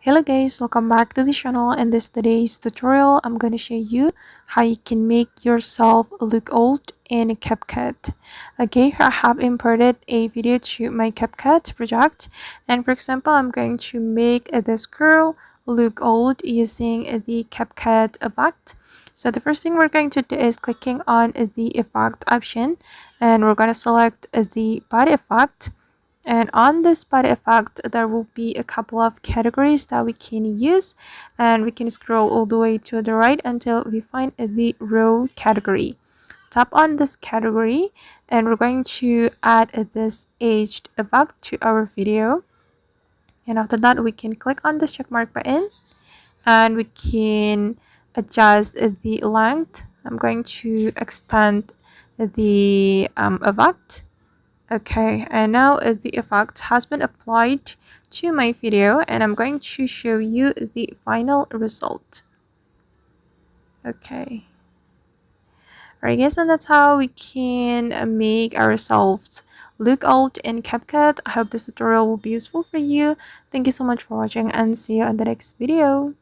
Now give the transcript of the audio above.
Hello guys, welcome back to the channel. In this today's tutorial, I'm going to show you how you can make yourself look old in CapCut. Okay, here I have imported a video to my CapCut project, and for example, I'm going to make this girl look old using the CapCut effect. So the first thing we're going to do is clicking on the effect option, and we're going to select the body effect. And on this body effect, there will be a couple of categories that we can use, and we can scroll all the way to the right until we find the row category. Tap on this category, and we're going to add this aged effect to our video. And after that, we can click on this checkmark button, and we can adjust the length. I'm going to extend the effect. Okay, and now the effect has been applied to my video, and I'm going to show you the final result. Okay. Alright guys, and that's how we can make ourselves look old in CapCut. I hope this tutorial will be useful for you. Thank you so much for watching, and see you on the next video.